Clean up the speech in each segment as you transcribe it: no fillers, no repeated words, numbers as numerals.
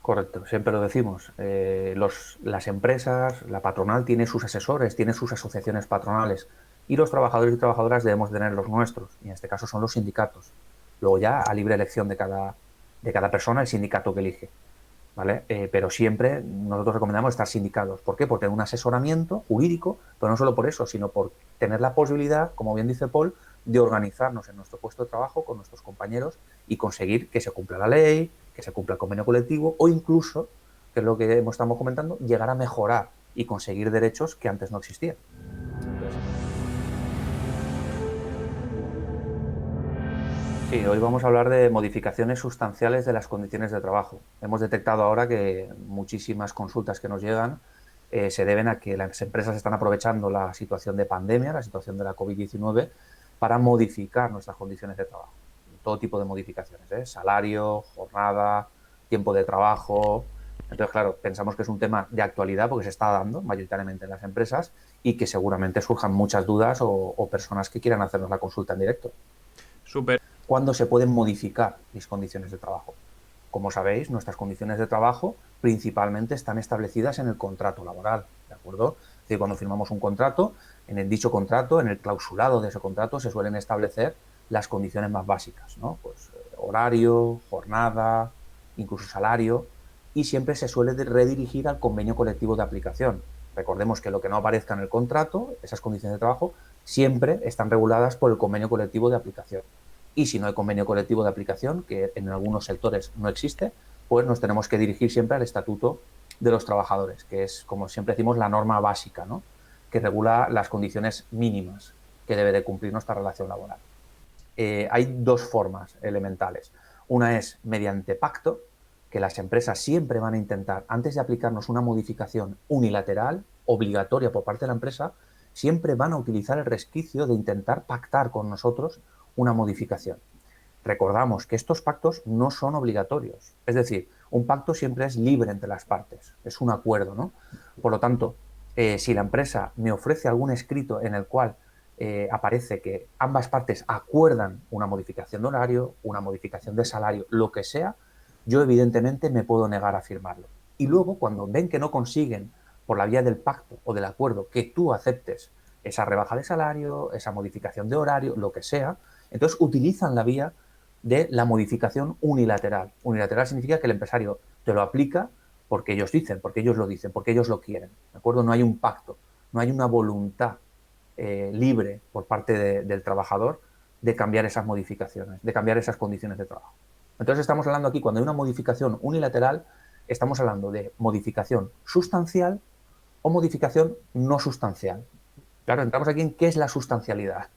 Correcto, siempre lo decimos. Las empresas, la patronal tiene sus asesores, tiene sus asociaciones patronales y los trabajadores y trabajadoras debemos tener los nuestros, y en este caso son los sindicatos. Luego ya a libre elección de cada persona el sindicato que elige. ¿Vale? Pero siempre nosotros recomendamos estar sindicados. ¿Por qué? Por tener un asesoramiento jurídico, pero no solo por eso, sino por tener la posibilidad, como bien dice Paul, de organizarnos en nuestro puesto de trabajo con nuestros compañeros y conseguir que se cumpla la ley, que se cumpla el convenio colectivo o incluso, que es lo que estamos comentando, llegar a mejorar y conseguir derechos que antes no existían. Entonces, sí, hoy vamos a hablar de modificaciones sustanciales de las condiciones de trabajo. Hemos detectado ahora que muchísimas consultas que nos llegan se deben a que las empresas están aprovechando la situación de pandemia, la situación de la COVID-19, para modificar nuestras condiciones de trabajo. Todo tipo de modificaciones, ¿eh? Salario, jornada, tiempo de trabajo. Entonces, claro, pensamos que es un tema de actualidad porque se está dando mayoritariamente en las empresas y que seguramente surjan muchas dudas o personas que quieran hacernos la consulta en directo. Súper. ¿Cuándo se pueden modificar mis condiciones de trabajo? Como sabéis, nuestras condiciones de trabajo principalmente están establecidas en el contrato laboral, ¿de acuerdo? Es decir, cuando firmamos un contrato, en el dicho contrato, en el clausulado de ese contrato, se suelen establecer las condiciones más básicas, ¿no? Pues horario, jornada, incluso salario, y siempre se suele redirigir al convenio colectivo de aplicación. Recordemos que lo que no aparezca en el contrato, esas condiciones de trabajo, siempre están reguladas por el convenio colectivo de aplicación. Y si no hay convenio colectivo de aplicación, que en algunos sectores no existe, pues nos tenemos que dirigir siempre al Estatuto de los Trabajadores, que es, como siempre decimos, la norma básica, ¿no? Que regula las condiciones mínimas que debe de cumplir nuestra relación laboral. Hay dos formas elementales. Una es mediante pacto, que las empresas siempre van a intentar, antes de aplicarnos una modificación unilateral, obligatoria por parte de la empresa, siempre van a utilizar el resquicio de intentar pactar con nosotros una modificación. Recordamos que estos pactos no son obligatorios. Es decir, un pacto siempre es libre entre las partes, es un acuerdo, ¿no? Por lo tanto, si la empresa me ofrece algún escrito en el cual aparece que ambas partes acuerdan una modificación de horario, una modificación de salario, lo que sea, yo evidentemente me puedo negar a firmarlo. Y luego, cuando ven que no consiguen, por la vía del pacto o del acuerdo, que tú aceptes esa rebaja de salario, esa modificación de horario, lo que sea, entonces utilizan la vía de la modificación unilateral. Unilateral significa que el empresario te lo aplica porque ellos dicen, porque ellos lo dicen, porque ellos lo quieren. ¿De acuerdo? No hay un pacto, no hay una voluntad libre por parte del trabajador de cambiar esas modificaciones, de cambiar esas condiciones de trabajo. Entonces estamos hablando aquí, cuando hay una modificación unilateral, estamos hablando de modificación sustancial o modificación no sustancial. Claro, entramos aquí en qué es la sustancialidad.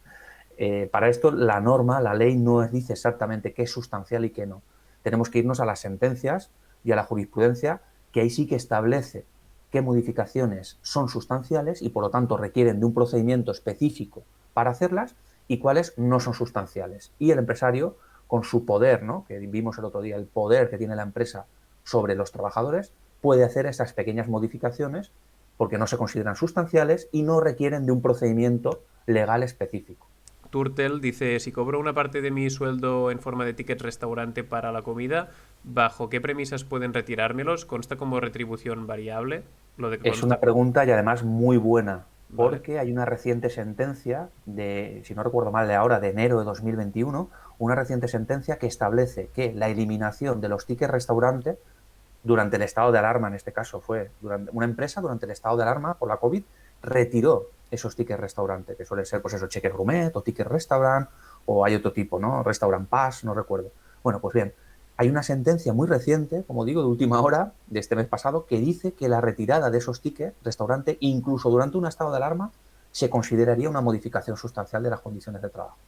Para esto la norma, la ley no dice exactamente qué es sustancial y qué no. Tenemos que irnos a las sentencias y a la jurisprudencia, que ahí sí que establece qué modificaciones son sustanciales y por lo tanto requieren de un procedimiento específico para hacerlas y cuáles no son sustanciales. Y el empresario, con su poder, ¿no? Que vimos el otro día, el poder que tiene la empresa sobre los trabajadores, puede hacer esas pequeñas modificaciones porque no se consideran sustanciales y no requieren de un procedimiento legal específico. Turtel dice, si cobro una parte de mi sueldo en forma de ticket restaurante para la comida, ¿bajo qué premisas pueden retirármelos? ¿Consta como retribución variable? Lo de que Es consta, una pregunta y además muy buena, ¿vale? porque hay una reciente sentencia de, si no recuerdo mal, de ahora, de enero de 2021, una reciente sentencia que establece que la eliminación de los tickets restaurante durante el estado de alarma, en este caso fue durante una empresa, durante el estado de alarma por la COVID, retiró esos tickets restaurante, que suelen ser pues esos cheques gourmet o tickets restaurant, o hay otro tipo, ¿no? Restaurant Pass, no recuerdo. Bueno, pues bien, hay una sentencia muy reciente, como digo, de última hora, de este mes pasado, que dice que la retirada de esos tickets restaurante, incluso durante un estado de alarma, se consideraría una modificación sustancial de las condiciones de trabajo.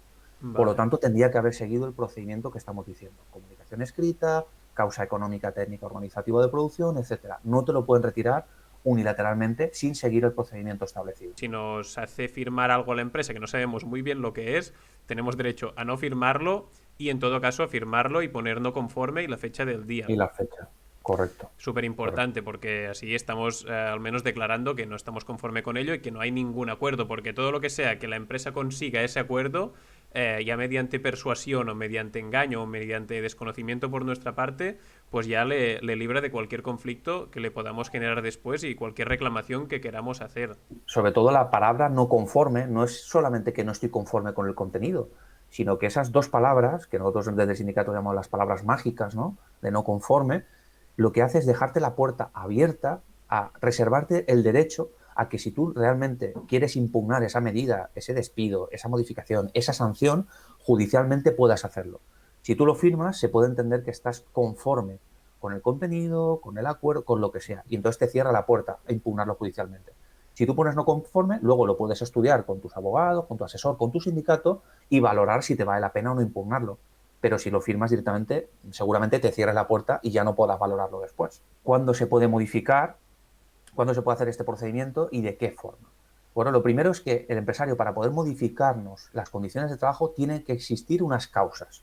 Por lo Vale. tanto, tendría que haber seguido el procedimiento que estamos diciendo. Comunicación escrita, causa económica, técnica, organizativa de producción, etcétera. No te lo pueden retirar unilateralmente sin seguir el procedimiento establecido. Si nos hace firmar algo a la empresa que no sabemos muy bien lo que es, tenemos derecho a no firmarlo y en todo caso a firmarlo y poner no conforme y la fecha del día. Y la fecha. Correcto. Súper Correcto. importante porque así estamos al menos declarando que no estamos conforme con ello y que no hay ningún acuerdo, porque todo lo que sea que la empresa consiga ese acuerdo ya mediante persuasión o mediante engaño o mediante desconocimiento por nuestra parte, pues ya le libra de cualquier conflicto que le podamos generar después y cualquier reclamación que queramos hacer. Sobre todo la palabra no conforme no es solamente que no estoy conforme con el contenido, sino que esas dos palabras, que nosotros desde el sindicato llamamos las palabras mágicas, ¿no? De no conforme, lo que hace es dejarte la puerta abierta a reservarte el derecho a que si tú realmente quieres impugnar esa medida, ese despido, esa modificación, esa sanción, judicialmente puedas hacerlo. Si tú lo firmas, se puede entender que estás conforme con el contenido, con el acuerdo, con lo que sea, y entonces te cierra la puerta a impugnarlo judicialmente. Si tú pones no conforme, luego lo puedes estudiar con tus abogados, con tu asesor, con tu sindicato y valorar si te vale la pena o no impugnarlo. Pero si lo firmas directamente, seguramente te cierres la puerta y ya no podrás valorarlo después. ¿Cuándo se puede modificar? ¿Cuándo se puede hacer este procedimiento y de qué forma? Bueno, lo primero es que el empresario, para poder modificarnos las condiciones de trabajo, tiene que existir unas causas.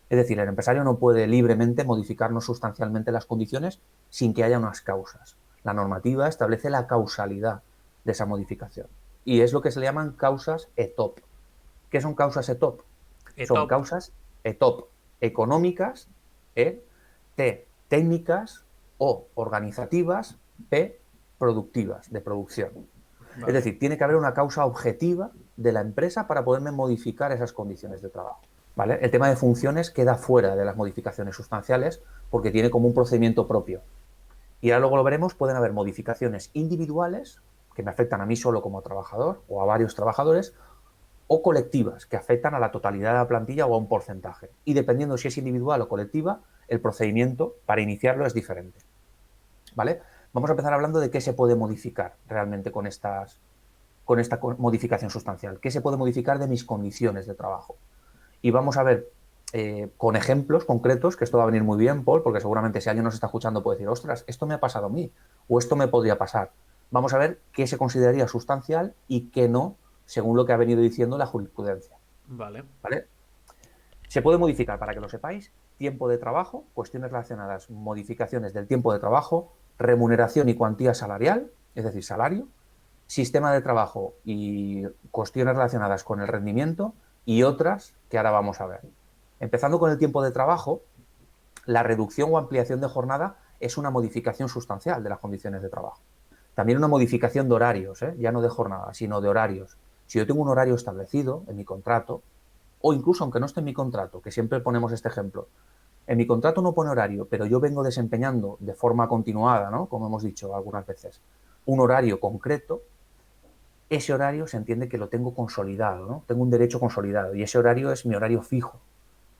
Es decir, el empresario no puede libremente modificarnos sustancialmente las condiciones sin que haya unas causas. La normativa establece la causalidad de esa modificación. Y es lo que se le llaman causas ETOP. ¿Qué son causas ETOP? Son ETOP. causas ETOP, económicas, E, T, técnicas, O, organizativas, P, productivas, de producción. Es Vale. decir, tiene que haber una causa objetiva de la empresa para poderme modificar esas condiciones de trabajo. ¿Vale? El tema de funciones queda fuera de las modificaciones sustanciales porque tiene como un procedimiento propio. Y ahora luego lo veremos, pueden haber modificaciones individuales que me afectan a mí solo como trabajador o a varios trabajadores, o colectivas que afectan a la totalidad de la plantilla o a un porcentaje. Y dependiendo si es individual o colectiva, el procedimiento para iniciarlo es diferente. ¿Vale? Vamos a empezar hablando de qué se puede modificar realmente con esta modificación sustancial. ¿Qué se puede modificar de mis condiciones de trabajo? Y vamos a ver con ejemplos concretos, que esto va a venir muy bien, Paul, porque seguramente si alguien nos está escuchando puede decir, ostras, esto me ha pasado a mí, o esto me podría pasar. Vamos a ver qué se consideraría sustancial y qué no, según lo que ha venido diciendo la jurisprudencia. Vale. ¿Vale? Se puede modificar, para que lo sepáis, tiempo de trabajo, cuestiones relacionadas, modificaciones del tiempo de trabajo, remuneración y cuantía salarial, es decir, salario, sistema de trabajo y cuestiones relacionadas con el rendimiento y otras que ahora vamos a ver. Empezando con el tiempo de trabajo, la reducción o ampliación de jornada es una modificación sustancial de las condiciones de trabajo. También una modificación de horarios, ya no de jornada, sino de horarios. Si yo tengo un horario establecido en mi contrato, o incluso aunque no esté en mi contrato, que siempre ponemos este ejemplo, en mi contrato no pone horario, pero yo vengo desempeñando de forma continuada, ¿no? Como hemos dicho algunas veces, un horario concreto, ese horario se entiende que lo tengo consolidado, ¿no? Tengo un derecho consolidado y ese horario es mi horario fijo.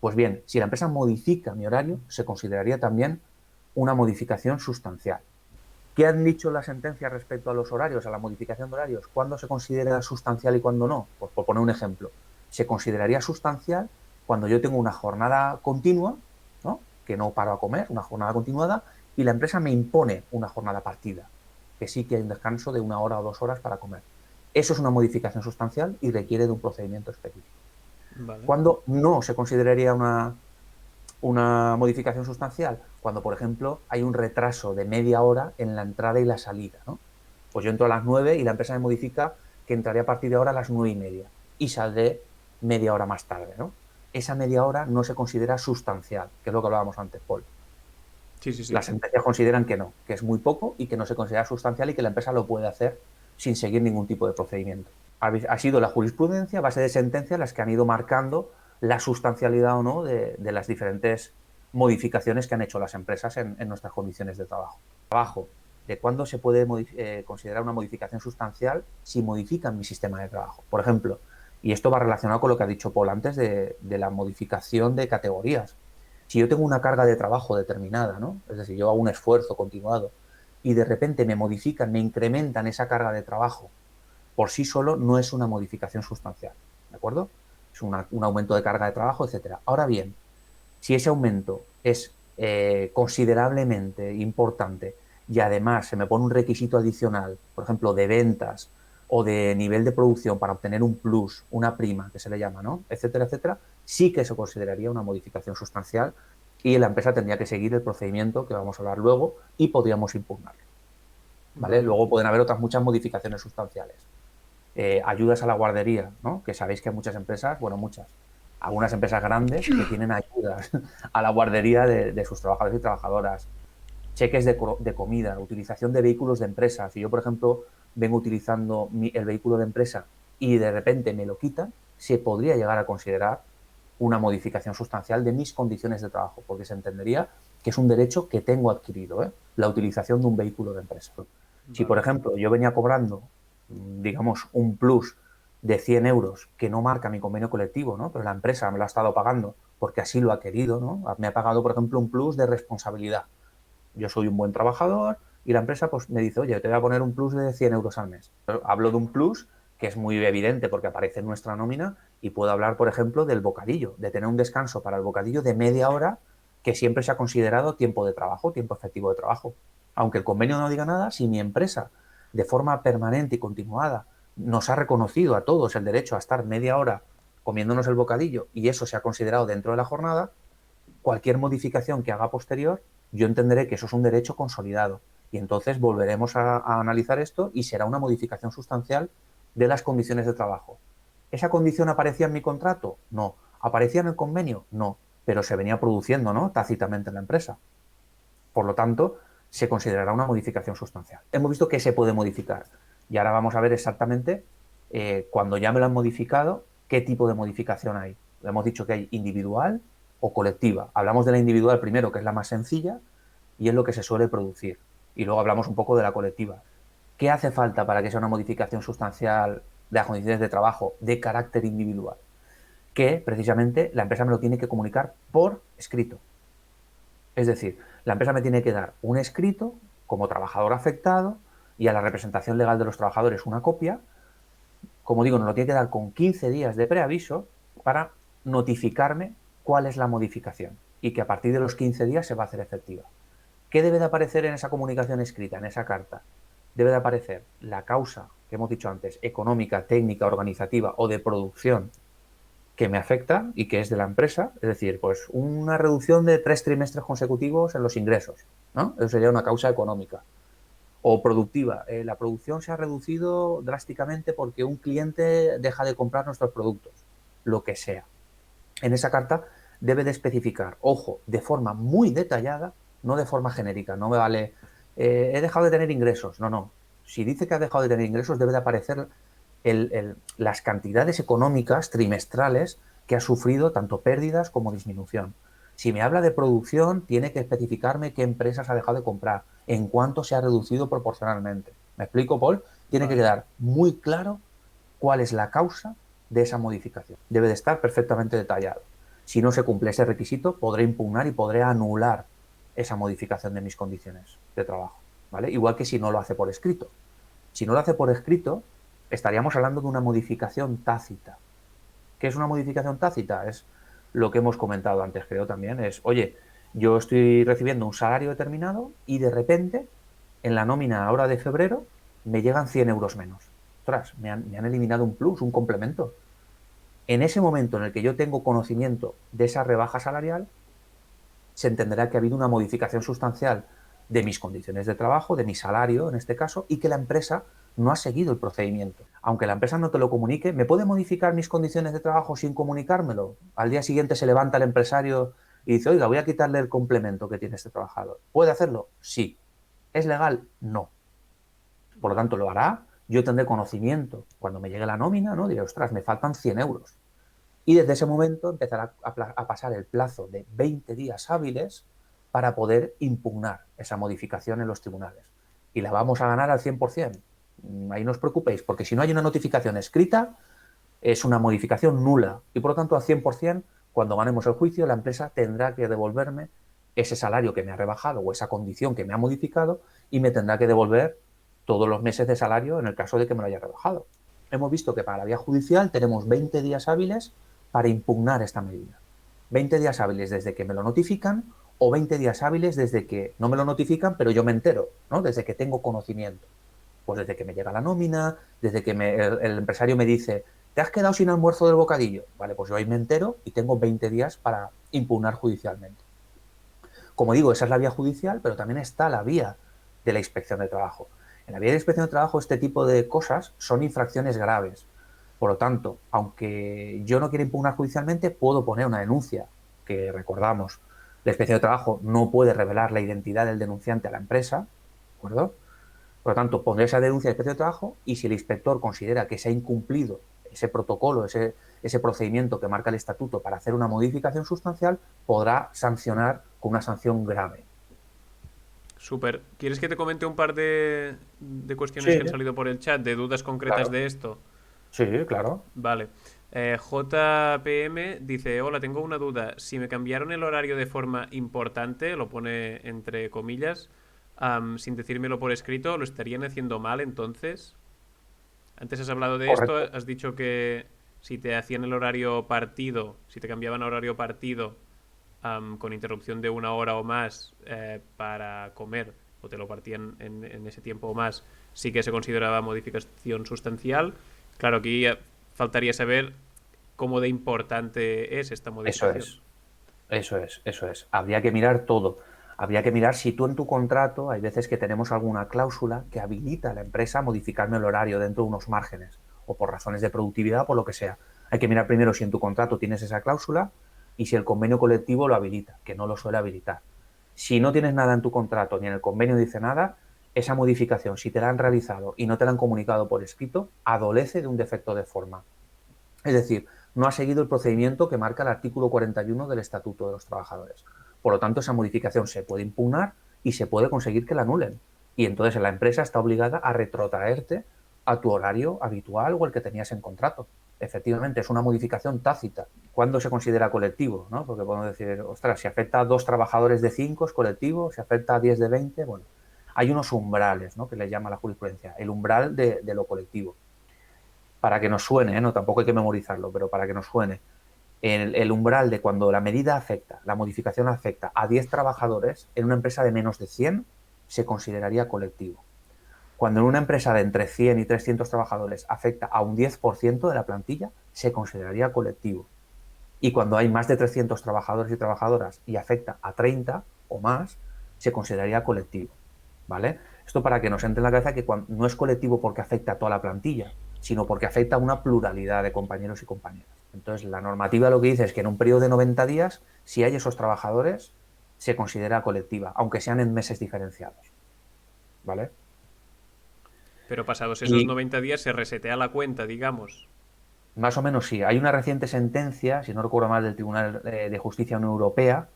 Pues bien, si la empresa modifica mi horario, se consideraría también una modificación sustancial. ¿Qué han dicho las sentencias respecto a los horarios, a la modificación de horarios? ¿Cuándo se considera sustancial y cuándo no? Pues por poner un ejemplo, se consideraría sustancial cuando yo tengo una jornada continua, ¿no? Que no paro a comer, una jornada continuada, y la empresa me impone una jornada partida, que sí que hay un descanso de 1 hora o 2 horas para comer. Eso es una modificación sustancial y requiere de un procedimiento específico. Vale. ¿Cuándo no se consideraría una modificación sustancial? Cuando, por ejemplo, hay un retraso de media hora en la entrada y la salida, ¿no? Pues yo entro a las 9 y la empresa me modifica que entraré a partir de ahora a las 9:30 y saldré media hora más tarde, ¿no? Esa media hora no se considera sustancial, que es lo que hablábamos antes, Paul. Sí, sí, sí. Las empresas consideran que no, que es muy poco y que no se considera sustancial y que la empresa lo puede hacer sin seguir ningún tipo de procedimiento. Ha sido la jurisprudencia, a base de sentencias, las que han ido marcando la sustancialidad o no de las diferentes modificaciones que han hecho las empresas en nuestras condiciones de trabajo. De cuándo se puede considerar una modificación sustancial si modifican mi sistema de trabajo. Por ejemplo, y esto va relacionado con lo que ha dicho Paul antes de la modificación de categorías. Si yo tengo una carga de trabajo determinada, ¿no? Es decir, yo hago un esfuerzo continuado y de repente me modifican, me incrementan esa carga de trabajo, por sí solo no es una modificación sustancial, ¿de acuerdo? Es un aumento de carga de trabajo, etcétera. Ahora bien, si ese aumento es considerablemente importante y además se me pone un requisito adicional, por ejemplo, de ventas o de nivel de producción para obtener un plus, una prima, que se le llama, ¿no? Etcétera, etcétera, sí que se consideraría una modificación sustancial y la empresa tendría que seguir el procedimiento que vamos a hablar luego y podríamos impugnarlo, ¿vale? Vale. Luego pueden haber otras muchas modificaciones sustanciales. Ayudas a la guardería, ¿no? Que sabéis que muchas empresas, bueno, muchas, Algunas empresas grandes que tienen ayudas a la guardería de sus trabajadores y trabajadoras, cheques de comida, utilización de vehículos de empresa. Si yo, por ejemplo, vengo utilizando el vehículo de empresa y de repente me lo quitan, se podría llegar a considerar una modificación sustancial de mis condiciones de trabajo, porque se entendería que es un derecho que tengo adquirido, la utilización de un vehículo de empresa. Si, por Vale. ejemplo, yo venía cobrando, digamos, un plus de 100 euros que no marca mi convenio colectivo, ¿no? Pero la empresa me lo ha estado pagando porque así lo ha querido, ¿no? Me ha pagado, por ejemplo, un plus de responsabilidad. Yo soy un buen trabajador y la empresa pues me dice, oye, te voy a poner un plus de 100 euros al mes. Pero hablo de un plus que es muy evidente porque aparece en nuestra nómina y puedo hablar, por ejemplo, del bocadillo, de tener un descanso para el bocadillo de media hora que siempre se ha considerado tiempo de trabajo, tiempo efectivo de trabajo. Aunque el convenio no diga nada, si mi empresa de forma permanente y continuada nos ha reconocido a todos el derecho a estar media hora comiéndonos el bocadillo y eso se ha considerado dentro de la jornada, cualquier modificación que haga posterior, yo entenderé que eso es un derecho consolidado. Y entonces volveremos a analizar esto y será una modificación sustancial de las condiciones de trabajo. ¿Esa condición aparecía en mi contrato? No. ¿Aparecía en el convenio? No. Pero se venía produciendo, ¿no? Tácitamente en la empresa. Por lo tanto, se considerará una modificación sustancial. Hemos visto que se puede modificar. Y ahora vamos a ver exactamente, cuando ya me lo han modificado, qué tipo de modificación hay. Hemos dicho que hay individual o colectiva. Hablamos de la individual primero, que es la más sencilla, y es lo que se suele producir. Y luego hablamos un poco de la colectiva. ¿Qué hace falta para que sea una modificación sustancial de las condiciones de trabajo de carácter individual? Que precisamente la empresa me lo tiene que comunicar por escrito. Es decir, la empresa me tiene que dar un escrito como trabajador afectado y a la representación legal de los trabajadores una copia. Como digo, nos lo tiene que dar con 15 días de preaviso para notificarme cuál es la modificación y que a partir de los 15 días se va a hacer efectiva. ¿Qué debe de aparecer en esa comunicación escrita, en esa carta? Debe de aparecer la causa que hemos dicho antes, económica, técnica, organizativa o de producción que me afecta y que es de la empresa, es decir, pues una reducción de 3 trimestres consecutivos en los ingresos, ¿no? Eso sería una causa económica. O productiva, la producción se ha reducido drásticamente porque un cliente deja de comprar nuestros productos, lo que sea. En esa carta debe de especificar, ojo, de forma muy detallada, no de forma genérica, no me vale, he dejado de tener ingresos, no, no. Si dice que ha dejado de tener ingresos, debe de aparecer las cantidades económicas trimestrales que ha sufrido tanto pérdidas como disminución. Si me habla de producción, tiene que especificarme qué empresas ha dejado de comprar, en cuánto se ha reducido proporcionalmente. ¿Me explico, Paul? Tiene que Vale. quedar muy claro cuál es la causa de esa modificación. Debe de estar perfectamente detallado. Si no se cumple ese requisito, podré impugnar y podré anular esa modificación de mis condiciones de trabajo, ¿vale? Igual que si no lo hace por escrito. Si no lo hace por escrito, estaríamos hablando de una modificación tácita. ¿Qué es una modificación tácita? Es lo que hemos comentado antes, creo también, es, oye, yo estoy recibiendo un salario determinado y de repente, en la nómina ahora de febrero, me llegan 100 euros menos. Ostras, me han eliminado un plus, un complemento. En ese momento en el que yo tengo conocimiento de esa rebaja salarial, se entenderá que ha habido una modificación sustancial de mis condiciones de trabajo, de mi salario en este caso, y que la empresa no ha seguido el procedimiento. Aunque la empresa no te lo comunique, ¿me puede modificar mis condiciones de trabajo sin comunicármelo? Al día siguiente se levanta el empresario y dice, oiga, voy a quitarle el complemento que tiene este trabajador. ¿Puede hacerlo? Sí. ¿Es legal? No. Por lo tanto, lo hará. Yo tendré conocimiento cuando me llegue la nómina, ¿no? Diré, ostras, me faltan 100 euros. Y desde ese momento empezará a pasar el plazo de 20 días hábiles para poder impugnar esa modificación en los tribunales. Y la vamos a ganar al 100%. Ahí no os preocupéis, porque si no hay una notificación escrita, es una modificación nula. Y por lo tanto, al 100%, cuando ganemos el juicio, la empresa tendrá que devolverme ese salario que me ha rebajado o esa condición que me ha modificado y me tendrá que devolver todos los meses de salario en el caso de que me lo haya rebajado. Hemos visto que para la vía judicial tenemos 20 días hábiles para impugnar esta medida. 20 días hábiles desde que me lo notifican o 20 días hábiles desde que no me lo notifican, pero yo me entero, ¿no? Desde que tengo conocimiento. Pues desde que me llega la nómina, desde que el empresario me dice, ¿te has quedado sin almuerzo del bocadillo? Vale, pues yo ahí me entero y tengo 20 días para impugnar judicialmente. Como digo, esa es la vía judicial, pero también está la vía de la inspección de trabajo. En la vía de inspección de trabajo este tipo de cosas son infracciones graves. Por lo tanto, aunque yo no quiera impugnar judicialmente, puedo poner una denuncia, que recordamos, la Inspección de Trabajo no puede revelar la identidad del denunciante a la empresa, ¿de acuerdo? Por lo tanto, pondré esa denuncia al Inspección de Trabajo y si el inspector considera que se ha incumplido ese protocolo, ese procedimiento que marca el estatuto para hacer una modificación sustancial, podrá sancionar con una sanción grave. Súper. ¿Quieres que te comente un par de cuestiones Sí, que han salido por el chat, de dudas concretas claro. de esto? Sí, claro. Vale. JPM dice, hola, tengo una duda. Si me cambiaron el horario de forma importante, lo pone entre comillas, sin decírmelo por escrito, ¿lo estarían haciendo mal entonces? Antes has hablado de esto, Correcto. has dicho que si te hacían el horario partido, si te cambiaban a horario partido, con interrupción de una hora o más para comer, o te lo partían en ese tiempo o más, sí que se consideraba modificación sustancial. Claro, aquí faltaría saber cómo de importante es esta Eso modificación. es. Eso es. Habría que mirar todo. Habría que mirar si tú en tu contrato, hay veces que tenemos alguna cláusula que habilita a la empresa a modificarme el horario dentro de unos márgenes, o por razones de productividad, o por lo que sea. Hay que mirar primero si en tu contrato tienes esa cláusula y si el convenio colectivo lo habilita, que no lo suele habilitar. Si no tienes nada en tu contrato ni en el convenio dice nada, esa modificación, si te la han realizado y no te la han comunicado por escrito, adolece de un defecto de forma. Es decir, no ha seguido el procedimiento que marca el artículo 41 del Estatuto de los Trabajadores. Por lo tanto, esa modificación se puede impugnar y se puede conseguir que la anulen. Y entonces la empresa está obligada a retrotraerte a tu horario habitual o el que tenías en contrato. Efectivamente, es una modificación tácita. ¿Cuándo se considera colectivo? ¿No? Porque podemos decir, ostras, si afecta a 2 trabajadores de 5 es colectivo, si afecta a 10 de 20, bueno. Hay unos umbrales, ¿no? Que le llama la jurisprudencia, el umbral de lo colectivo para que nos suene, ¿eh? No, tampoco hay que memorizarlo, pero para que nos suene, el umbral de cuando la medida afecta, la modificación afecta a 10 trabajadores en una empresa de menos de 100, se consideraría colectivo. Cuando en una empresa de entre 100 y 300 trabajadores afecta a un 10% de la plantilla, se consideraría colectivo. Y cuando hay más de 300 trabajadores y trabajadoras y afecta a 30 o más, se consideraría colectivo. ¿Vale? Esto para que nos entre en la cabeza que no es colectivo porque afecta a toda la plantilla, sino porque afecta a una pluralidad de compañeros y compañeras. Entonces, la normativa lo que dice es que en un periodo de 90 días, si hay esos trabajadores, se considera colectiva, aunque sean en meses diferenciados. ¿Vale? Pero pasados esos Y 90 días se resetea la cuenta, digamos. más o menos sí. Hay una reciente sentencia, si no recuerdo mal, del Tribunal de Justicia de la Unión Europea,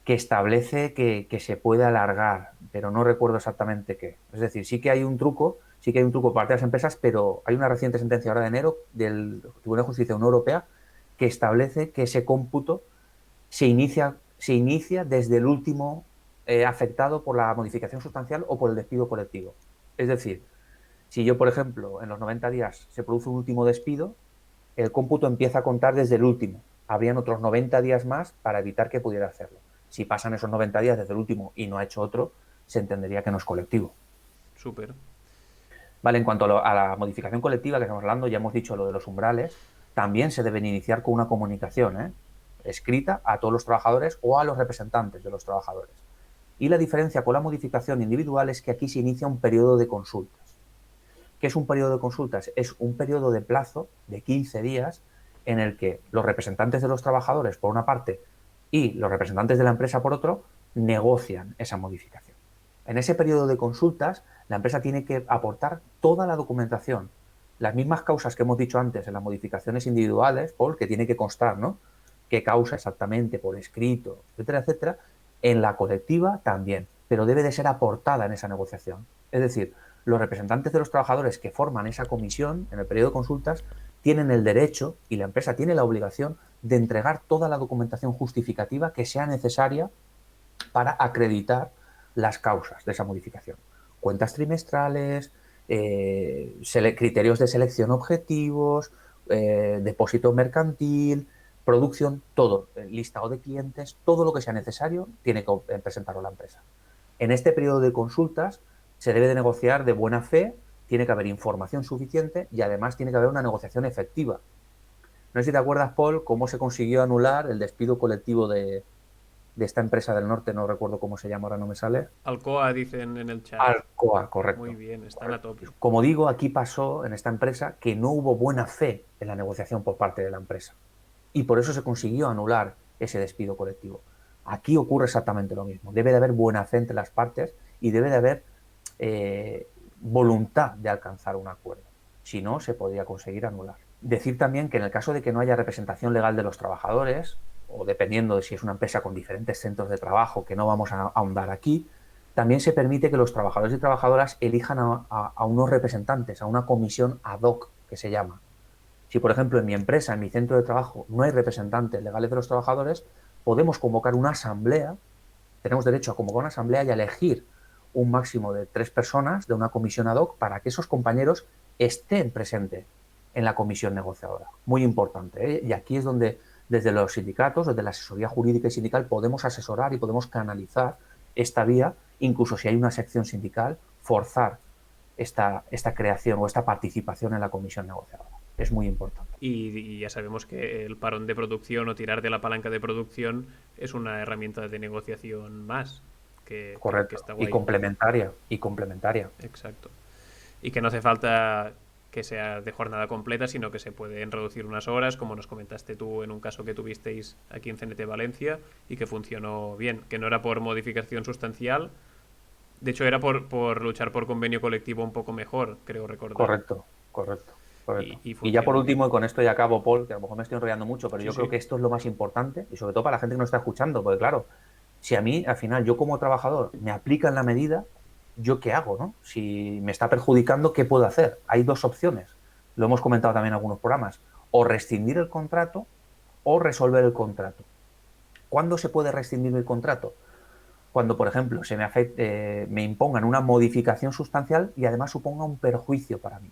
que establece que se puede alargar, pero no recuerdo exactamente qué. Es decir, sí que hay un truco por parte de las empresas, pero hay una reciente sentencia ahora de enero del Tribunal de Justicia de la Unión Europea que establece que ese cómputo se inicia desde el último afectado por la modificación sustancial o por el despido colectivo. Es decir, si yo, por ejemplo, en los 90 días se produce un último despido, el cómputo empieza a contar desde el último. Habrían otros 90 días más para evitar que pudiera hacerlo. Si pasan esos 90 días desde el último y no ha hecho otro, se entendería que no es colectivo. Súper. Vale, en cuanto a la modificación colectiva que estamos hablando, ya hemos dicho lo de los umbrales, también se deben iniciar con una comunicación escrita a todos los trabajadores o a los representantes de los trabajadores. Y la diferencia con la modificación individual es que aquí se inicia un periodo de consultas. ¿Qué es un periodo de consultas? Es un periodo de plazo de 15 días en el que los representantes de los trabajadores, por una parte, y los representantes de la empresa, por otro, negocian esa modificación. En ese periodo de consultas, la empresa tiene que aportar toda la documentación. Las mismas causas que hemos dicho antes en las modificaciones individuales, Paul, que tiene que constar, ¿no? Qué causa exactamente, por escrito, etcétera, etcétera. En la colectiva también, pero debe de ser aportada en esa negociación. Es decir, los representantes de los trabajadores que forman esa comisión en el periodo de consultas tienen el derecho y la empresa tiene la obligación de entregar toda la documentación justificativa que sea necesaria para acreditar las causas de esa modificación. Cuentas trimestrales, criterios de selección objetivos, depósito mercantil, producción, todo, listado de clientes, todo lo que sea necesario tiene que presentarlo la empresa. En este periodo de consultas se debe de negociar de buena fe, tiene que haber información suficiente y además tiene que haber una negociación efectiva. No sé si te acuerdas, Paul, cómo se consiguió anular el despido colectivo de esta empresa del norte, no recuerdo cómo se llama, ahora no me sale. Alcoa dicen en el chat. Alcoa, Muy correcto. bien, están a Correcto. tope. Como digo, aquí pasó en esta empresa que no hubo buena fe en la negociación por parte de la empresa. Y por eso se consiguió anular ese despido colectivo. Aquí ocurre exactamente lo mismo. Debe de haber buena fe entre las partes y debe de haber voluntad de alcanzar un acuerdo. Si no, se podría conseguir anular. Decir también que en el caso de que no haya representación legal de los trabajadores, o dependiendo de si es una empresa con diferentes centros de trabajo, que no vamos a ahondar aquí, también se permite que los trabajadores y trabajadoras elijan a unos representantes, a una comisión ad hoc, que se llama. Si, por ejemplo, en mi empresa, en mi centro de trabajo, no hay representantes legales de los trabajadores, podemos convocar una asamblea, tenemos derecho a convocar una asamblea y a elegir un máximo de 3 personas de una comisión ad hoc para que esos compañeros estén presentes en la comisión negociadora. Muy importante, ¿eh? Y aquí es donde desde los sindicatos, desde la asesoría jurídica y sindical, podemos asesorar y podemos canalizar esta vía, incluso si hay una sección sindical, forzar esta creación o esta participación en la comisión negociadora. Es muy importante. Y ya sabemos que el parón de producción o tirar de la palanca de producción es una herramienta de negociación más, que creo que Correcto. está Y guay. complementaria. Y complementaria. Exacto. Y que no hace falta que sea de jornada completa, sino que se pueden reducir unas horas, como nos comentaste tú en un caso que tuvisteis aquí en CNT Valencia y que funcionó bien, que no era por modificación sustancial, de hecho era por luchar por convenio colectivo un poco mejor, creo recordar, Correcto, correcto, correcto. y Y ya por funcionó bien. último, y con esto ya acabo, Paul, que a lo mejor me estoy enrollando mucho, pero Sí, yo creo sí, que esto es lo más importante, y sobre todo para la gente que nos está escuchando, porque claro, si a mí, al final, yo como trabajador me aplican la medida, ¿yo qué hago, no? Si me está perjudicando, ¿qué puedo hacer? Hay dos opciones, lo hemos comentado también en algunos programas, o rescindir el contrato o resolver el contrato. ¿Cuándo se puede rescindir el contrato? Cuando, por ejemplo, me impongan una modificación sustancial y además suponga un perjuicio para mí.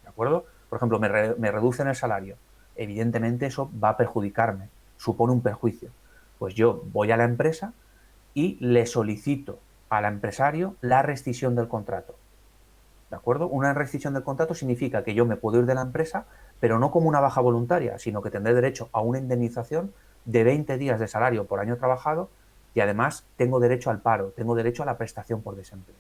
¿De acuerdo? Por ejemplo, me reducen el salario. Evidentemente eso va a perjudicarme, supone un perjuicio. Pues yo voy a la empresa y le solicito al empresario la rescisión del contrato. ¿De acuerdo? Una rescisión del contrato significa que yo me puedo ir de la empresa, pero no como una baja voluntaria, sino que tendré derecho a una indemnización de 20 días de salario por año trabajado y además tengo derecho al paro, tengo derecho a la prestación por desempleo.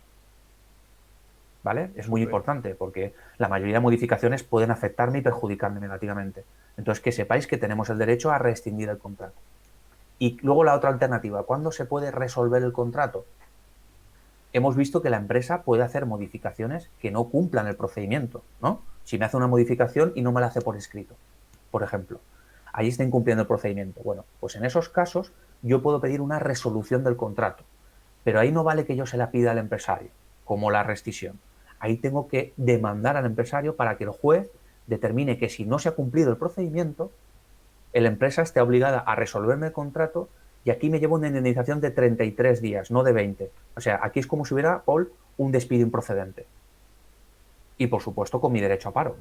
¿Vale? Es muy súper. importante porque la mayoría de modificaciones pueden afectarme y perjudicarme negativamente. Entonces, que sepáis que tenemos el derecho a rescindir el contrato. Y luego la otra alternativa, ¿cuándo se puede resolver el contrato? Hemos visto que la empresa puede hacer modificaciones que no cumplan el procedimiento, ¿no? Si me hace una modificación y no me la hace por escrito, por ejemplo, ahí está incumpliendo el procedimiento. Bueno, pues en esos casos yo puedo pedir una resolución del contrato, pero ahí no vale que yo se la pida al empresario, como la rescisión. Ahí tengo que demandar al empresario para que el juez determine que si no se ha cumplido el procedimiento, la empresa esté obligada a resolverme el contrato y aquí me llevo una indemnización de 33 días, no de 20. O sea, aquí es como si hubiera, Paul, un despido improcedente. Y por supuesto con mi derecho a paro.